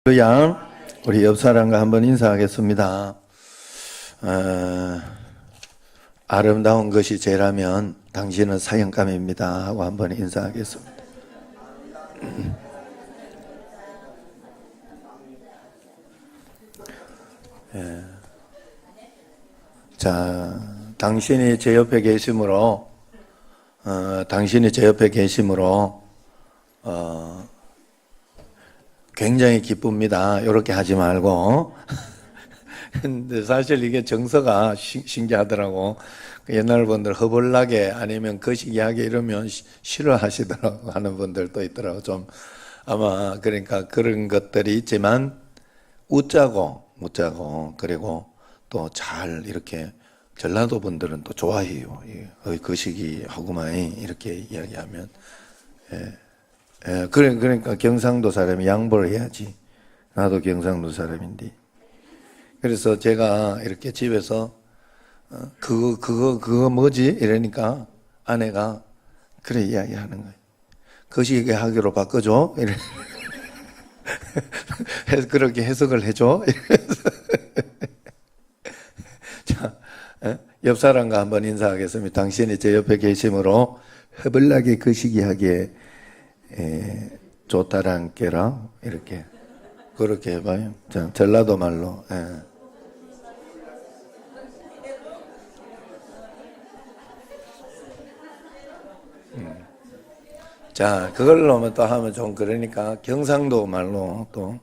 할렐루야. 우리 옆 사람과 한번 인사하겠습니다. 아름다운 것이 죄라면 당신은 사형감입니다 하고 한번 인사하겠습니다. 자, 당신이 제 옆에 계심으로 굉장히 기쁩니다. 이렇게 하지 말고. 근데 사실 이게 정서가 신기하더라고. 옛날 분들 허벌나게 아니면 거시기하게 이러면 싫어하시더라고 하는 분들도 있더라고. 좀 아마 그러니까 그런 것들이 있지만 웃자고 그리고 또 잘 이렇게 전라도 분들은 또 좋아해요. 거시기하고만 이렇게 이야기하면. 그러니까 경상도 사람이 양보를 해야지. 나도 경상도 사람인데. 그래서 제가 이렇게 집에서 그거 뭐지? 이러니까 아내가 그래 이야기하는 거예요. 거시기 하기로 바꿔줘. 이래. 그렇게 해석을 해줘. 자, 옆 사람과 한번 인사하겠습니다. 당신이 제 옆에 계심으로 허벌나게 거시기하게 좋다란 게라 이렇게 그렇게 해봐요. 자, 전라도 말로. 자, 그걸로만 또 하면 좀 그러니까 경상도 말로 또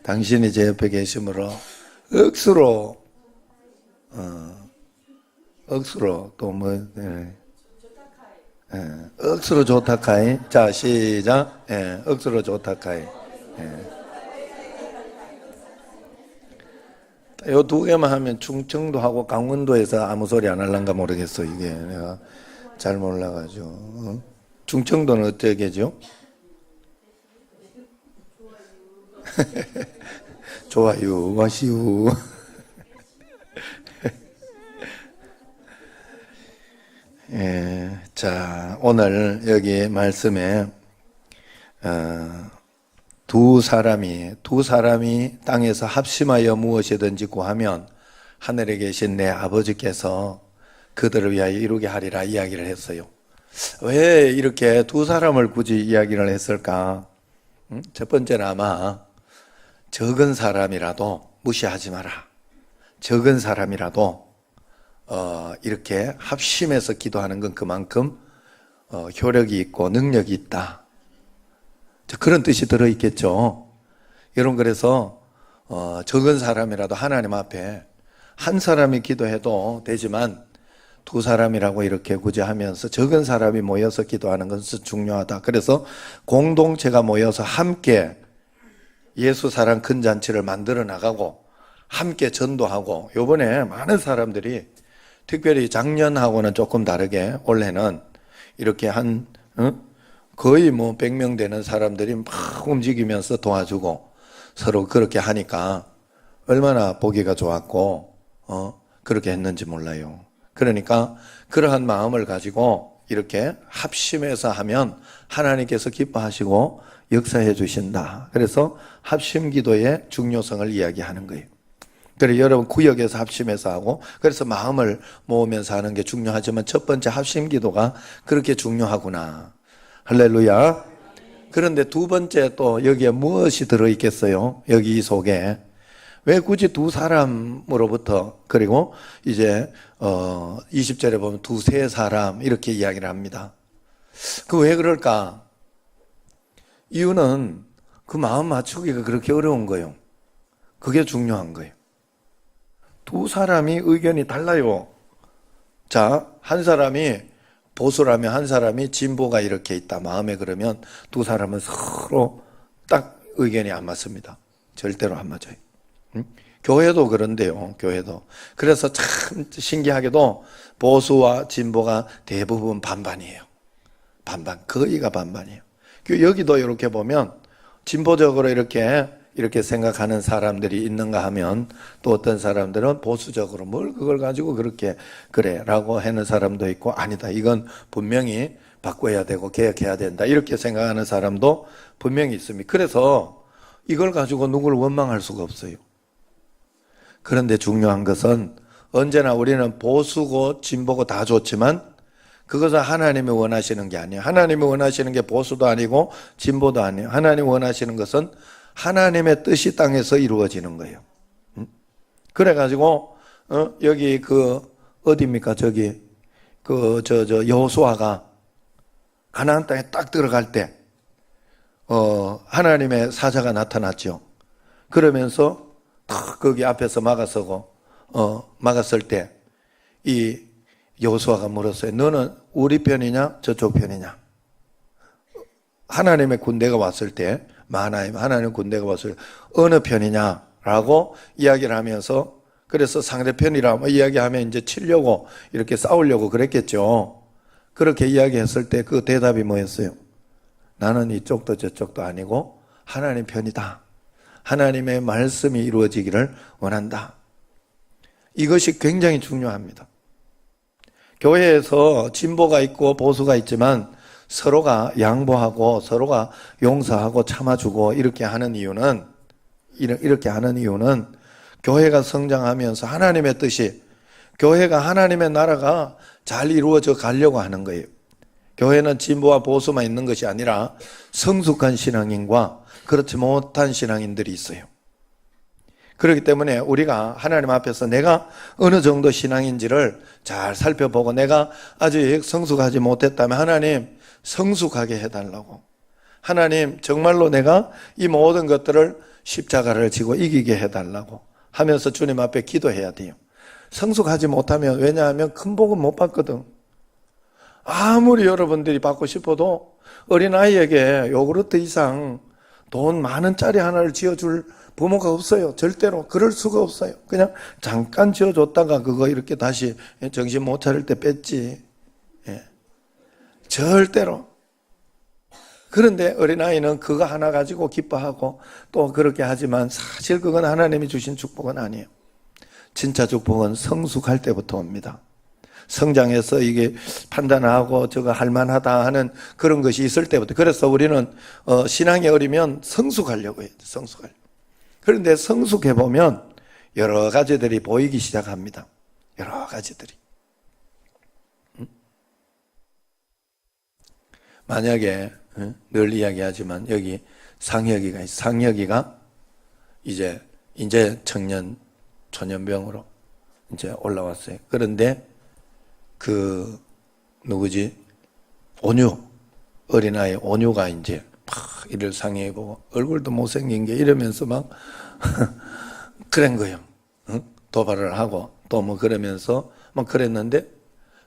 당신이 제 옆에 계심으로 억수로 또 뭐 억수로 좋다카이. 자, 시작. 억수로 좋다카이. 요 두 개만 하면 충청도 하고 강원도에서 아무 소리 안 할란가 모르겠어. 이게 내가 잘 몰라가지고. 충청도는 어떻게 하죠? 좋아요, 와시우. 자, 오늘 여기 말씀에 두 사람이 땅에서 합심하여 무엇이든지 구하면 하늘에 계신 내 아버지께서 그들을 위하여 이루게 하리라 이야기를 했어요. 왜 이렇게 두 사람을 굳이 이야기를 했을까? 첫 번째는 아마 적은 사람이라도 무시하지 마라. 적은 사람이라도 이렇게 합심해서 기도하는 건 그만큼 효력이 있고 능력이 있다. 그런 뜻이 들어있겠죠. 여러분, 그래서 적은 사람이라도 하나님 앞에 한 사람이 기도해도 되지만 두 사람이라고 이렇게 굳이 하면서 적은 사람이 모여서 기도하는 것은 중요하다. 그래서 공동체가 모여서 함께 예수 사랑 큰 잔치를 만들어 나가고 함께 전도하고, 요번에 많은 사람들이 특별히 작년하고는 조금 다르게 올해는 이렇게 거의 뭐 100명 되는 사람들이 막 움직이면서 도와주고 서로 그렇게 하니까 얼마나 보기가 좋았고 그렇게 했는지 몰라요. 그러니까 그러한 마음을 가지고 이렇게 합심해서 하면 하나님께서 기뻐하시고 역사해 주신다. 그래서 합심 기도의 중요성을 이야기하는 거예요. 그래, 여러분 구역에서 합심해서 하고, 그래서 마음을 모으면서 하는 게 중요하지만 첫 번째 합심 기도가 그렇게 중요하구나. 할렐루야. 그런데 두 번째 또 여기에 무엇이 들어있겠어요? 여기 이 속에 왜 굳이 두 사람으로부터, 그리고 이제 20절에 보면 두세 사람 이렇게 이야기를 합니다. 그 왜 그럴까? 이유는 그 마음 맞추기가 그렇게 어려운 거예요. 그게 중요한 거예요. 두 사람이 의견이 달라요. 자, 한 사람이 보수라면 한 사람이 진보가 이렇게 있다 마음에, 그러면 두 사람은 서로 딱 의견이 안 맞습니다. 절대로 안 맞아요. 교회도 그런데요. 교회도. 그래서 참 신기하게도 보수와 진보가 대부분 반반이에요. 반반, 거의가 반반이에요. 여기도 이렇게 보면 진보적으로 이렇게 생각하는 사람들이 있는가 하면, 또 어떤 사람들은 보수적으로 뭘 그걸 가지고 그렇게 그래 라고 하는 사람도 있고, 아니다, 이건 분명히 바꿔야 되고 개혁해야 된다 이렇게 생각하는 사람도 분명히 있습니다. 그래서 이걸 가지고 누구를 원망할 수가 없어요. 그런데 중요한 것은 언제나 우리는 보수고 진보고 다 좋지만 그것은 하나님이 원하시는 게 아니에요. 하나님이 원하시는 게 보수도 아니고 진보도 아니에요. 하나님이 원하시는 것은 하나님의 뜻이 땅에서 이루어지는 거예요. 그래가지고 여기 어디입니까? 저기 여호수아가 가나안 땅에 딱 들어갈 때 하나님의 사자가 나타났죠. 그러면서 딱 거기 앞에서 막았을 때 이 여호수아가 물었어요. 너는 우리 편이냐 저쪽 편이냐? 하나님의 군대가 왔을 때 하나님의 군대가 왔을 때 어느 편이냐라고 이야기를 하면서 그래서 상대편이라 이야기하면 이제 치려고 이렇게 싸우려고 그랬겠죠. 그렇게 이야기했을 때 그 대답이 뭐였어요? 나는 이쪽도 저쪽도 아니고 하나님 편이다. 하나님의 말씀이 이루어지기를 원한다. 이것이 굉장히 중요합니다. 교회에서 진보가 있고 보수가 있지만 서로가 양보하고 서로가 용서하고 참아주고 이렇게 하는 이유는 교회가 성장하면서 하나님의 뜻이 교회가 하나님의 나라가 잘 이루어져 가려고 하는 거예요. 교회는 진보와 보수만 있는 것이 아니라 성숙한 신앙인과 그렇지 못한 신앙인들이 있어요. 그렇기 때문에 우리가 하나님 앞에서 내가 어느 정도 신앙인지를 잘 살펴보고 내가 아직 성숙하지 못했다면 하나님 성숙하게 해달라고, 하나님 정말로 내가 이 모든 것들을 십자가를 지고 이기게 해달라고 하면서 주님 앞에 기도해야 돼요. 성숙하지 못하면, 왜냐하면 큰 복은 못 받거든. 아무리 여러분들이 받고 싶어도 어린아이에게 요구르트 이상 돈 많은 짜리 하나를 지어줄 부모가 없어요. 절대로 그럴 수가 없어요. 그냥 잠깐 지어줬다가 그거 이렇게 다시 정신 못 차릴 때 뺐지. 예. 절대로. 그런데 어린아이는 그거 하나 가지고 기뻐하고 또 그렇게 하지만 사실 그건 하나님이 주신 축복은 아니에요. 진짜 축복은 성숙할 때부터 옵니다. 성장해서 이게 판단하고 저거 할만하다 하는 그런 것이 있을 때부터. 그래서 우리는 신앙이 어리면 성숙하려고 해요. 성숙하려고. 그런데 성숙해보면 여러 가지들이 보이기 시작합니다. 여러 가지들이. 만약에 늘 이야기하지만 여기 상혁이가 있어. 상혁이가 이제 초년병으로 이제 올라왔어요. 그런데 온유, 어린아이 온유가 이제 막 이를 상해해 보고 얼굴도 못생긴 게 이러면서 막 그런 거예요. 도발을 하고 또 뭐 그러면서 막 그랬는데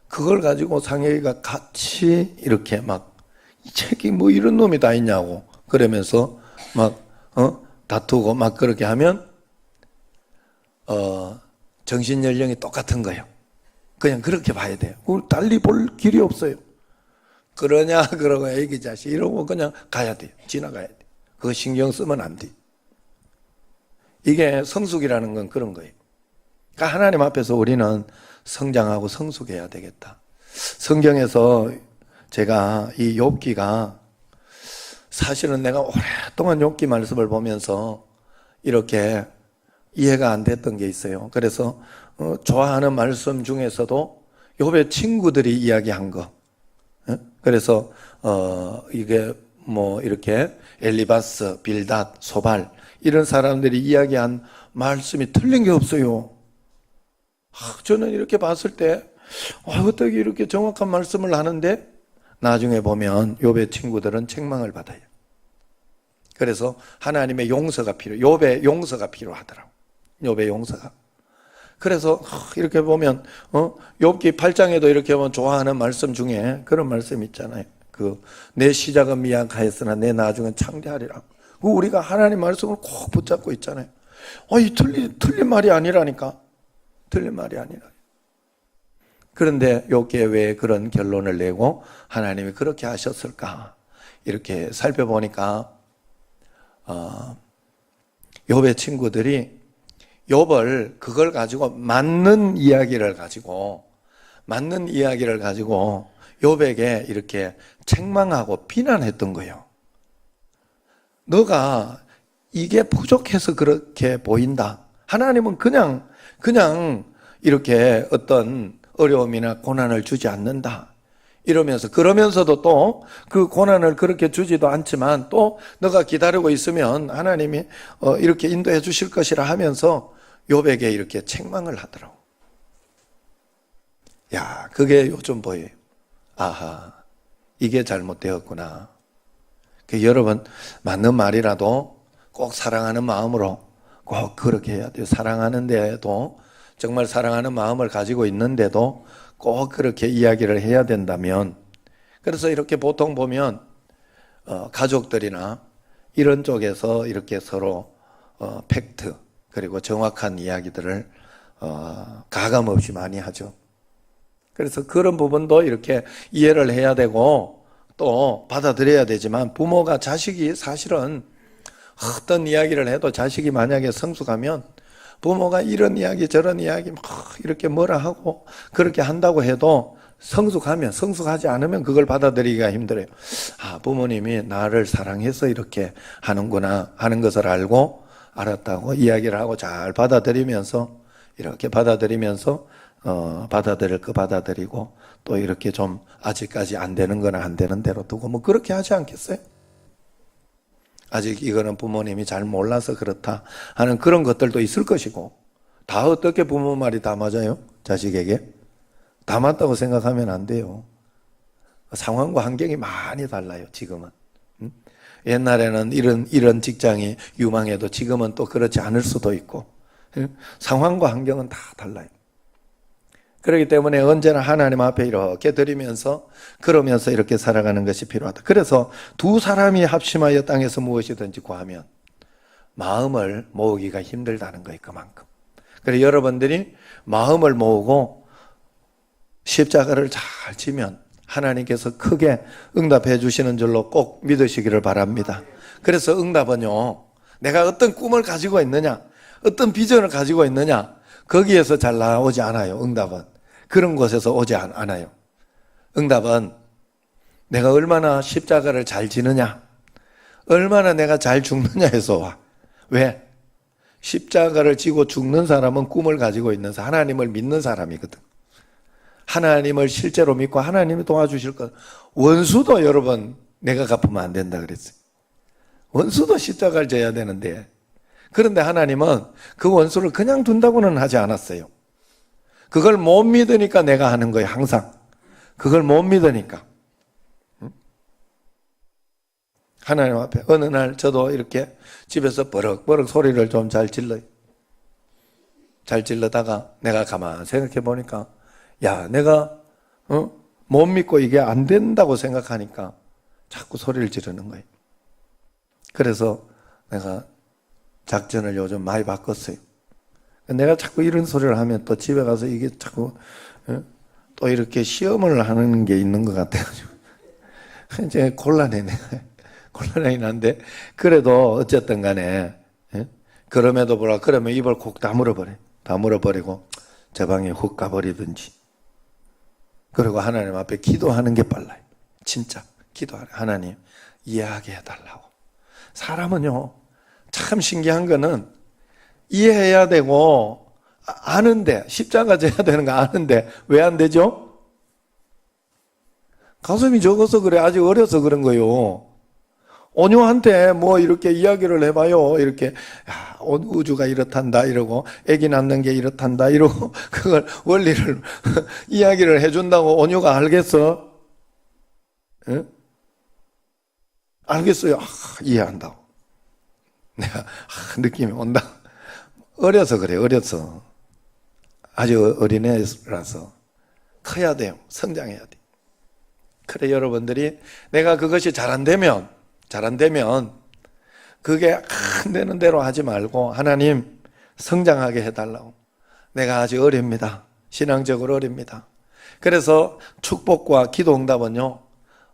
그걸 가지고 상혁이가 같이 이렇게 막 이 책이 뭐 이런 놈이 다 있냐고 그러면서 막 다투고 막 그렇게 하면 정신 연령이 똑같은 거예요. 그냥 그렇게 봐야 돼요. 달리 볼 길이 없어요. 그러냐 그러고 애기 자식 이러고 그냥 가야 돼요. 지나가야 돼요. 그거 신경 쓰면 안 돼요. 이게 성숙이라는 건 그런 거예요. 그러니까 하나님 앞에서 우리는 성장하고 성숙해야 되겠다. 성경에서 제가 이 욥기가 사실은 내가 오랫동안 욥기 말씀을 보면서 이렇게 이해가 안 됐던 게 있어요. 그래서 좋아하는 말씀 중에서도 욥의 친구들이 이야기한 거. 그래서 이게 뭐 이렇게 엘리바스, 빌닷, 소발 이런 사람들이 이야기한 말씀이 틀린 게 없어요. 저는 이렇게 봤을 때 어떻게 이렇게 정확한 말씀을 하는데 나중에 보면 욥의 친구들은 책망을 받아요. 그래서 하나님의 용서가 욥의 용서가 필요하더라고. 욥의 용서가. 그래서 이렇게 보면 욥기 8장에도 이렇게 보면 좋아하는 말씀 중에 그런 말씀 있잖아요. 내 시작은 미약하였으나 내 나중은 창대하리라. 우리가 하나님 말씀을 꼭 붙잡고 있잖아요. 이 틀린 말이 아니라니까. 틀린 말이 아니라. 그런데 욥기에 왜 그런 결론을 내고 하나님이 그렇게 하셨을까? 이렇게 살펴보니까 욥의 친구들이 욥을 그걸 가지고 맞는 이야기를 가지고 욥에게 이렇게 책망하고 비난했던 거예요. 너가 이게 부족해서 그렇게 보인다. 하나님은 그냥 이렇게 어떤 어려움이나 고난을 주지 않는다. 이러면서, 그러면서도 또 그 고난을 그렇게 주지도 않지만 또 너가 기다리고 있으면 하나님이 이렇게 인도해 주실 것이라 하면서 욥에게 이렇게 책망을 하더라고. 야, 그게 요즘 보여요. 아하, 이게 잘못되었구나. 여러분, 맞는 말이라도 꼭 사랑하는 마음으로 꼭 그렇게 해야 돼요. 사랑하는데도, 정말 사랑하는 마음을 가지고 있는데도 꼭 그렇게 이야기를 해야 된다면, 그래서 이렇게 보통 보면 가족들이나 이런 쪽에서 이렇게 서로 팩트 그리고 정확한 이야기들을 가감 없이 많이 하죠. 그래서 그런 부분도 이렇게 이해를 해야 되고 또 받아들여야 되지만, 부모가 자식이 사실은 어떤 이야기를 해도 자식이 만약에 성숙하면 부모가 이런 이야기 저런 이야기 막 이렇게 뭐라 하고 그렇게 한다고 해도 성숙하면, 성숙하지 않으면 그걸 받아들이기가 힘들어요. 아, 부모님이 나를 사랑해서 이렇게 하는구나 하는 것을 알았다고 이야기를 하고 잘 받아들이면서, 이렇게 받아들이면서 받아들일 거 받아들이고, 또 이렇게 좀 아직까지 안 되는 거나 안 되는 대로 두고 뭐 그렇게 하지 않겠어요? 아직 이거는 부모님이 잘 몰라서 그렇다 하는 그런 것들도 있을 것이고, 다 어떻게 부모 말이 다 맞아요? 자식에게? 다 맞다고 생각하면 안 돼요. 상황과 환경이 많이 달라요, 지금은. 옛날에는 이런 직장이 유망해도 지금은 또 그렇지 않을 수도 있고, 상황과 환경은 다 달라요. 그렇기 때문에 언제나 하나님 앞에 이렇게 드리면서, 그러면서 이렇게 살아가는 것이 필요하다. 그래서 두 사람이 합심하여 땅에서 무엇이든지 구하면 마음을 모으기가 힘들다는 거예요, 그만큼. 그래서 여러분들이 마음을 모으고 십자가를 잘 지면 하나님께서 크게 응답해 주시는 줄로 꼭 믿으시기를 바랍니다. 그래서 응답은요, 내가 어떤 꿈을 가지고 있느냐, 어떤 비전을 가지고 있느냐, 거기에서 잘 나오지 않아요. 응답은 그런 곳에서 오지 않아요. 응답은 내가 얼마나 십자가를 잘 지느냐, 얼마나 내가 잘 죽느냐에서 와. 왜? 십자가를 지고 죽는 사람은 꿈을 가지고 있는 사람, 하나님을 믿는 사람이거든. 하나님을 실제로 믿고 하나님이 도와주실 것. 원수도 여러분 내가 갚으면 안 된다 그랬어요. 원수도 십자가를 져야 되는데, 그런데 하나님은 그 원수를 그냥 둔다고는 하지 않았어요. 그걸 못 믿으니까 내가 하는 거예요, 항상. 그걸 못 믿으니까. 하나님 앞에 어느 날 저도 이렇게 집에서 버럭버럭 소리를 좀 잘 질러요. 잘 질러다가 내가 가만히 생각해 보니까, 야, 내가 못 믿고 이게 안 된다고 생각하니까 자꾸 소리를 지르는 거예요. 그래서 내가 작전을 요즘 많이 바꿨어요. 내가 자꾸 이런 소리를 하면 또 집에 가서 이게 자꾸 또 이렇게 시험을 하는 게 있는 것 같아가지고 이제 곤란해, 내가. 곤란하긴 한데, 그래도 어쨌든 간에, 그럼에도 불구하고, 그러면 입을 콕 다물어버려. 다물어버리고 저 방에 훅 가버리든지. 그리고 하나님 앞에 기도하는 게 빨라요. 진짜 기도하래. 하나님 이해하게 해달라고. 사람은요, 참 신기한 거는 이해해야 되고 아는데, 십자가 져야 되는 거 아는데 왜 안 되죠? 가슴이 적어서 그래. 아직 어려서 그런 거요. 온유한테 뭐 이렇게 이야기를 해봐요. 이렇게, 야, 우주가 이렇단다 이러고, 아기 낳는 게 이렇단다 이러고, 그걸 원리를 이야기를 해준다고 온유가 알겠어? 예? 알겠어요. 이해한다고. 내가 느낌이 온다. 어려서 그래, 어려서. 아주 어린애라서. 커야 돼요. 성장해야 돼. 그래, 여러분들이 내가 그것이 잘 안 되면 그게 안 되는 대로 하지 말고, 하나님 성장하게 해달라고. 내가 아직 어립니다. 신앙적으로 어립니다. 그래서 축복과 기도 응답은요,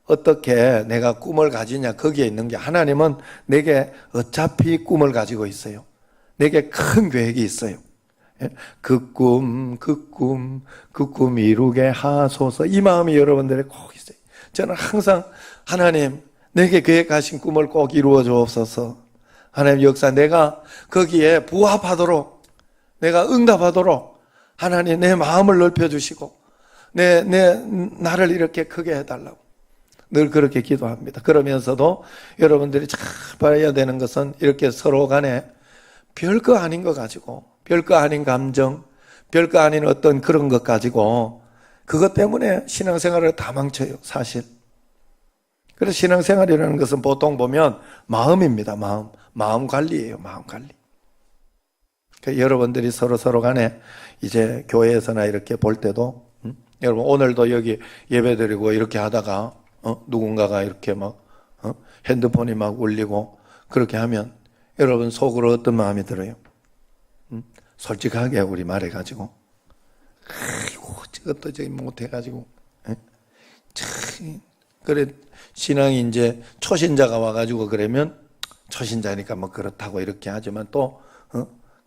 어떻게 내가 꿈을 가지냐, 거기에 있는 게, 하나님은 내게 어차피 꿈을 가지고 있어요. 내게 큰 계획이 있어요. 그 꿈 이루게 하소서. 이 마음이 여러분들의 꼭 있어요. 저는 항상 하나님, 내게 계획하신 꿈을 꼭 이루어 주옵소서. 하나님 역사, 내가 거기에 부합하도록, 내가 응답하도록 하나님 내 마음을 넓혀주시고 나를 이렇게 크게 해달라고 늘 그렇게 기도합니다. 그러면서도 여러분들이 잘 봐야 되는 것은 이렇게 서로 간에 별거 아닌 거 가지고, 별거 아닌 감정, 별거 아닌 어떤 그런 것 가지고 그것 때문에 신앙생활을 다 망쳐요, 사실. 그래서 신앙생활이라는 것은 보통 보면 마음입니다. 마음 관리예요, 마음 관리. 그러니까 여러분들이 서로 간에 이제 교회에서나 이렇게 볼 때도, 여러분 오늘도 여기 예배드리고 이렇게 하다가 누군가가 이렇게 막 핸드폰이 막 울리고 그렇게 하면 여러분 속으로 어떤 마음이 들어요? 솔직하게 우리 말해가지고, 아이고 저것도 저기 못해가지고, 참 그래. 신앙이 이제 초신자가 와가지고 그러면 초신자니까 뭐 그렇다고 이렇게 하지만 또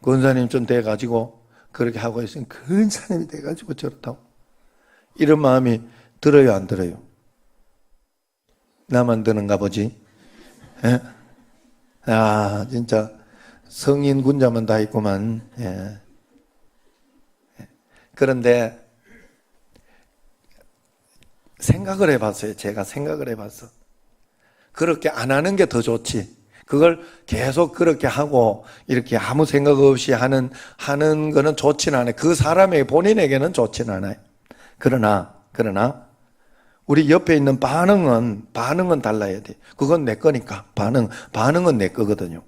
권사님 좀 돼가지고 그렇게 하고 있으면 권사님이 돼가지고 저렇다고 이런 마음이 들어요, 안 들어요? 나만 드는가 보지? 예? 아 진짜 성인 군자만 다 있구만. 예. 그런데 생각을 해봤어요. 제가 생각을 해봤어. 그렇게 안 하는 게 더 좋지. 그걸 계속 그렇게 하고 이렇게 아무 생각 없이 하는 거는 좋진 않아요. 그 사람에게, 본인에게는 좋진 않아요. 그러나 우리 옆에 있는 반응은 달라야 돼. 그건 내 거니까. 반응은 내 거거든요.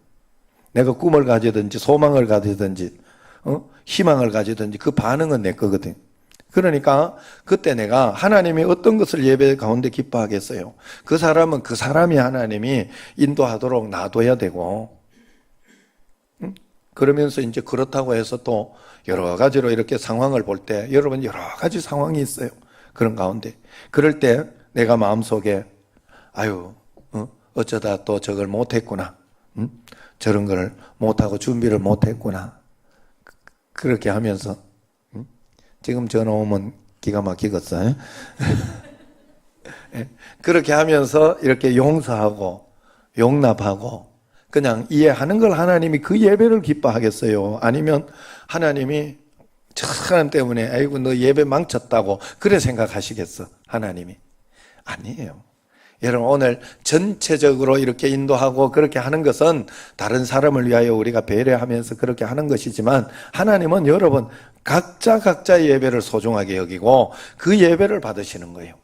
내가 꿈을 가지든지 소망을 가지든지 희망을 가지든지 그 반응은 내 거거든요. 그러니까 그때 내가 하나님이 어떤 것을 예배 가운데 기뻐하겠어요? 그 사람은 그 사람이 하나님이 인도하도록 놔둬야 되고, 그러면서 이제 그렇다고 해서 또 여러 가지로 이렇게 상황을 볼 때, 여러분 여러 가지 상황이 있어요. 그런 가운데. 그럴 때 내가 마음속에 어쩌다 또 저걸 못했구나. 저런 걸 못하고 준비를 못했구나. 그렇게 하면서 지금 전화 오면 기가 막히겠어요. 그렇게 하면서 이렇게 용서하고 용납하고 그냥 이해하는 걸 하나님이 그 예배를 기뻐하겠어요? 아니면 하나님이 저 사람 때문에 아이고 너 예배 망쳤다고 그래 생각하시겠어? 하나님이? 아니에요. 여러분 오늘 전체적으로 이렇게 인도하고 그렇게 하는 것은 다른 사람을 위하여 우리가 배려하면서 그렇게 하는 것이지만 하나님은 여러분 각자의 예배를 소중하게 여기고 그 예배를 받으시는 거예요.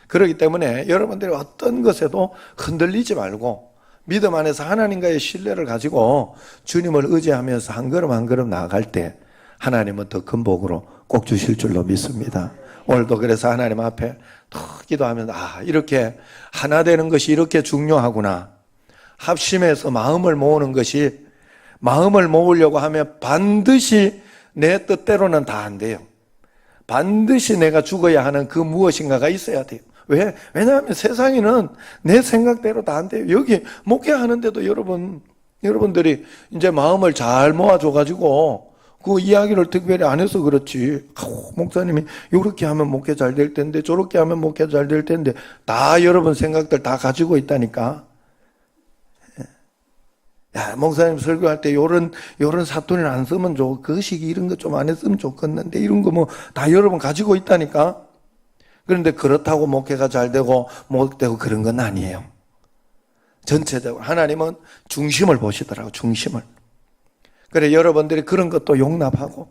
그렇기 때문에 여러분들이 어떤 것에도 흔들리지 말고 믿음 안에서 하나님과의 신뢰를 가지고 주님을 의지하면서 한 걸음 한 걸음 나아갈 때 하나님은 더 큰 복으로 꼭 주실 줄로 믿습니다. 오늘도 그래서 하나님 앞에 더 기도하면 이렇게 하나 되는 것이 이렇게 중요하구나. 합심해서 마음을 모으는 것이, 마음을 모으려고 하면 반드시 내 뜻대로는 다 안 돼요. 반드시 내가 죽어야 하는 그 무엇인가가 있어야 돼요. 왜냐하면 세상에는 내 생각대로 다 안 돼요. 여기 목회하는데도 여러분들이 이제 마음을 잘 모아줘가지고 그 이야기를 특별히 안 해서 그렇지. 목사님이 이렇게 하면 목회 잘 될 텐데 저렇게 하면 목회 잘 될 텐데 다 여러분 생각들 다 가지고 있다니까. 야, 목사님 설교할 때 요런 사투리는 안 쓰면 좋고 그 시기 이런 거 좀 안 했으면 좋겠는데 이런 거 뭐 다 여러분 가지고 있다니까. 그런데 그렇다고 목회가 잘 되고 못 되고 그런 건 아니에요. 전체적으로 하나님은 중심을 보시더라고, 중심을. 그래 여러분들이 그런 것도 용납하고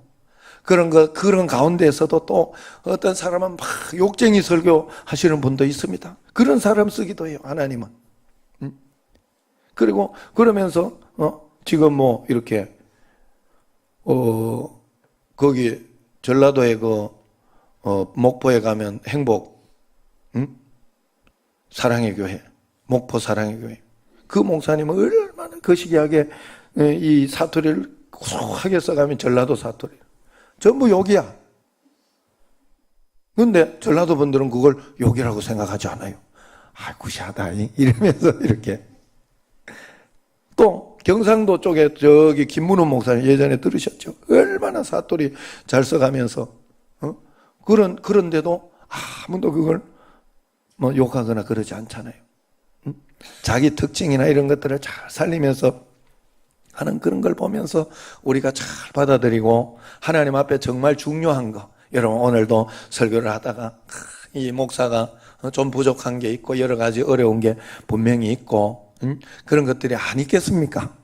그런 가운데에서도 또 어떤 사람은 막 욕쟁이 설교 하시는 분도 있습니다. 그런 사람 쓰기도 해요, 하나님은. 그리고 그러면서 지금 뭐 이렇게 거기 전라도에 목포에 가면 행복 사랑의 교회, 목포 사랑의 교회, 그 목사님은 얼마나 거시기하게 이 사투리를 고소하게 써가면 전라도 사투리 전부 욕이야. 근데 전라도 분들은 그걸 욕이라고 생각하지 않아요. 구시하다 이러면서 이렇게. 또 경상도 쪽에 저기 김문훈 목사님 예전에 들으셨죠? 얼마나 사투리 잘 써가면서 그런데도 아무도 그걸 뭐 욕하거나 그러지 않잖아요. 자기 특징이나 이런 것들을 잘 살리면서 하는 그런 걸 보면서 우리가 잘 받아들이고 하나님 앞에 정말 중요한 거, 여러분 오늘도 설교를 하다가 이 목사가 좀 부족한 게 있고 여러 가지 어려운 게 분명히 있고 그런 것들이 안 있겠습니까?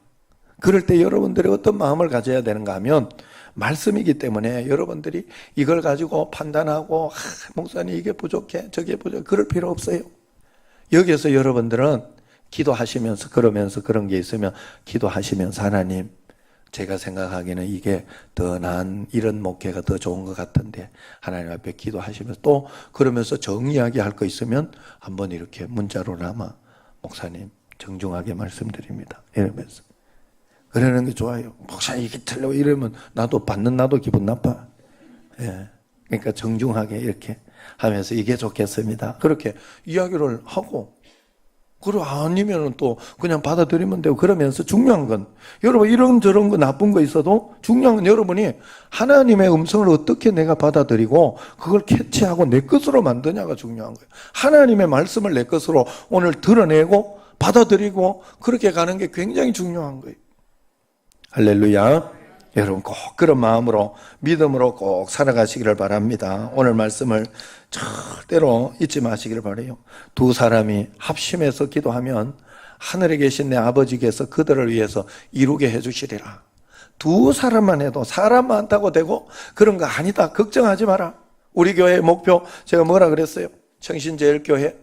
그럴 때 여러분들이 어떤 마음을 가져야 되는가 하면 말씀이기 때문에 여러분들이 이걸 가지고 판단하고 목사님 이게 부족해 저게 부족해 그럴 필요 없어요. 여기에서 여러분들은 기도하시면서 그러면서 그런 게 있으면 기도하시면서 하나님 제가 생각하기에는 이게 더 나은 이런 목회가 더 좋은 것 같은데 하나님 앞에 기도하시면서 또 그러면서 정의하게 할 거 있으면 한번 이렇게 문자로나마 목사님 정중하게 말씀드립니다 이러면서 그러는 게 좋아요. 목사님 이게 틀려 이러면 나도 기분 나빠. 예. 그러니까 정중하게 이렇게 하면서 이게 좋겠습니다. 그렇게 이야기를 하고 그리고 아니면은 또 그냥 받아들이면 되고 그러면서 중요한 건 여러분 이런저런 거 나쁜 거 있어도 중요한 건 여러분이 하나님의 음성을 어떻게 내가 받아들이고 그걸 캐치하고 내 것으로 만드냐가 중요한 거예요. 하나님의 말씀을 내 것으로 오늘 드러내고 받아들이고 그렇게 가는 게 굉장히 중요한 거예요. 할렐루야. 여러분 꼭 그런 마음으로 믿음으로 꼭 살아가시기를 바랍니다. 오늘 말씀을 절대로 잊지 마시기를 바라요. 두 사람이 합심해서 기도하면 하늘에 계신 내 아버지께서 그들을 위해서 이루게 해주시리라. 두 사람만 해도 사람 많다고 되고 그런 거 아니다. 걱정하지 마라. 우리 교회의 목표 제가 뭐라 그랬어요? 청신제일교회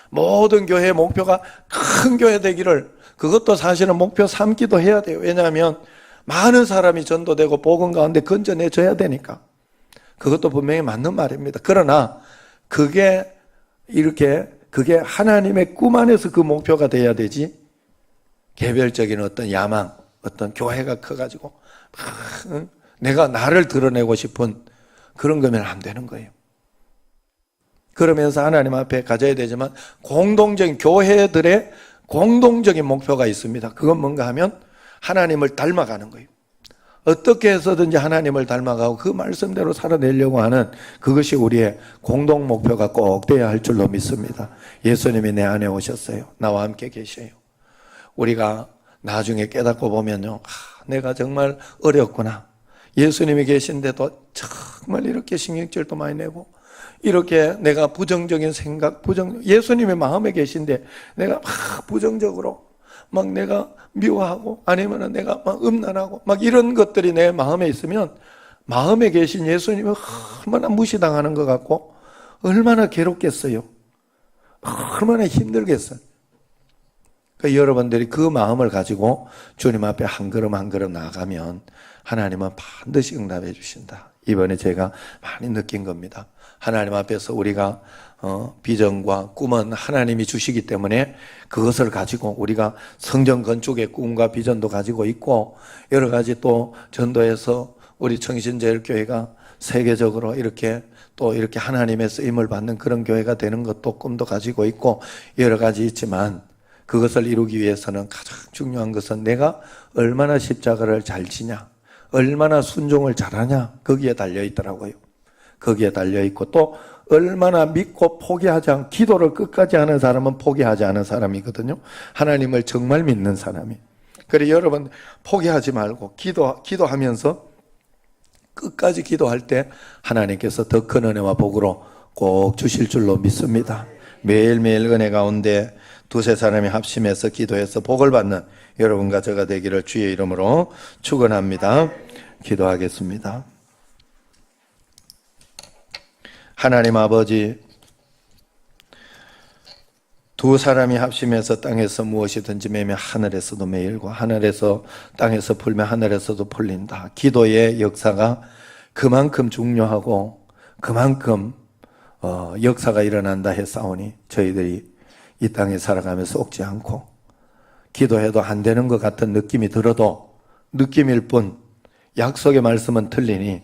모든 교회의 목표가 큰 교회 되기를 그것도 사실은 목표 삼기도 해야 돼요. 왜냐하면 많은 사람이 전도되고 복음 가운데 건져내줘야 되니까. 그것도 분명히 맞는 말입니다. 그러나 그게 하나님의 꿈 안에서 그 목표가 돼야 되지 개별적인 어떤 야망, 어떤 교회가 커가지고 내가 나를 드러내고 싶은 그런 거면 안 되는 거예요. 그러면서 하나님 앞에 가져야 되지만 공동적인 교회들의 공동적인 목표가 있습니다. 그건 뭔가 하면 하나님을 닮아가는 거예요. 어떻게 해서든지 하나님을 닮아가고 그 말씀대로 살아내려고 하는 그것이 우리의 공동 목표가 꼭 돼야 할 줄로 믿습니다. 예수님이 내 안에 오셨어요. 나와 함께 계셔요. 우리가 나중에 깨닫고 보면요, 내가 정말 어렵구나. 예수님이 계신데도 정말 이렇게 신경질도 많이 내고 이렇게 내가 부정적인 생각, 예수님이 마음에 계신데 내가 막 부정적으로 막 내가 미워하고 아니면 내가 막 음란하고 막 이런 것들이 내 마음에 있으면 마음에 계신 예수님이 얼마나 무시당하는 것 같고 얼마나 괴롭겠어요. 얼마나 힘들겠어요. 그러니까 여러분들이 그 마음을 가지고 주님 앞에 한 걸음 한 걸음 나아가면 하나님은 반드시 응답해 주신다. 이번에 제가 많이 느낀 겁니다. 하나님 앞에서 우리가 비전과 꿈은 하나님이 주시기 때문에 그것을 가지고 우리가 성전 건축의 꿈과 비전도 가지고 있고 여러 가지 또 전도해서 우리 청신제일교회가 세계적으로 이렇게 또 이렇게 하나님의 쓰임을 받는 그런 교회가 되는 것도 꿈도 가지고 있고 여러 가지 있지만 그것을 이루기 위해서는 가장 중요한 것은 내가 얼마나 십자가를 잘 지냐, 얼마나 순종을 잘하냐 거기에 달려 있더라고요. 거기에 달려있고 또 얼마나 믿고 포기하지 않고 기도를 끝까지 하는 사람은 포기하지 않은 사람이거든요. 하나님을 정말 믿는 사람이. 그래 여러분 포기하지 말고 기도하면서 끝까지 기도할 때 하나님께서 더 큰 은혜와 복으로 꼭 주실 줄로 믿습니다. 매일매일 은혜 가운데 두세 사람이 합심해서 기도해서 복을 받는 여러분과 저가 되기를 주의 이름으로 축원합니다. 기도하겠습니다. 하나님 아버지, 두 사람이 합심해서 땅에서 무엇이든지 매면 하늘에서도 매일과 하늘에서 땅에서 풀면 하늘에서도 풀린다. 기도의 역사가 그만큼 중요하고 그만큼 역사가 일어난다 했사오니 저희들이 이 땅에 살아가면서 속지 않고 기도해도 안 되는 것 같은 느낌이 들어도 느낌일 뿐 약속의 말씀은 틀리니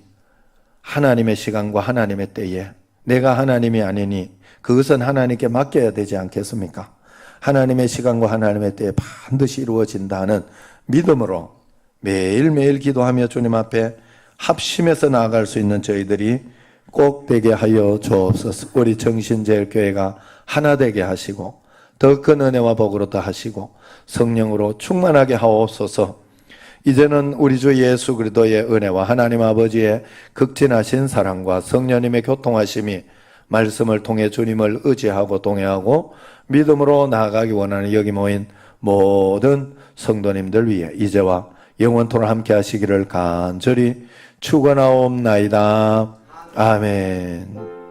하나님의 시간과 하나님의 때에 내가 하나님이 아니니 그것은 하나님께 맡겨야 되지 않겠습니까? 하나님의 시간과 하나님의 때에 반드시 이루어진다는 믿음으로 매일매일 기도하며 주님 앞에 합심해서 나아갈 수 있는 저희들이 꼭 되게 하여 주옵소서. 우리 정신제일교회가 하나 되게 하시고 더 큰 은혜와 복으로 더하시고 성령으로 충만하게 하옵소서. 이제는 우리 주 예수 그리스도의 은혜와 하나님 아버지의 극진하신 사랑과 성령님의 교통하심이 말씀을 통해 주님을 의지하고 동행하고 믿음으로 나아가기 원하는 여기 모인 모든 성도님들 위해 이제와 영원토록 함께 하시기를 간절히 축원하옵나이다. 아멘.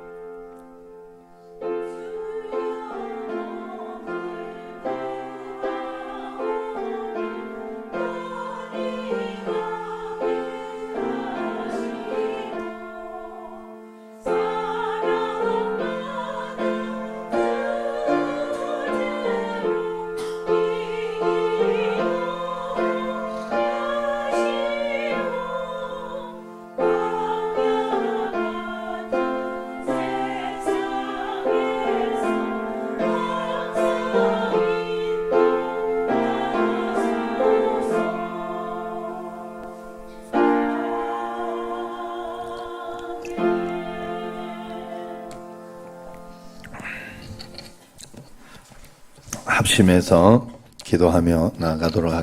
합심해서 기도하며 나아가도록 하겠습니다.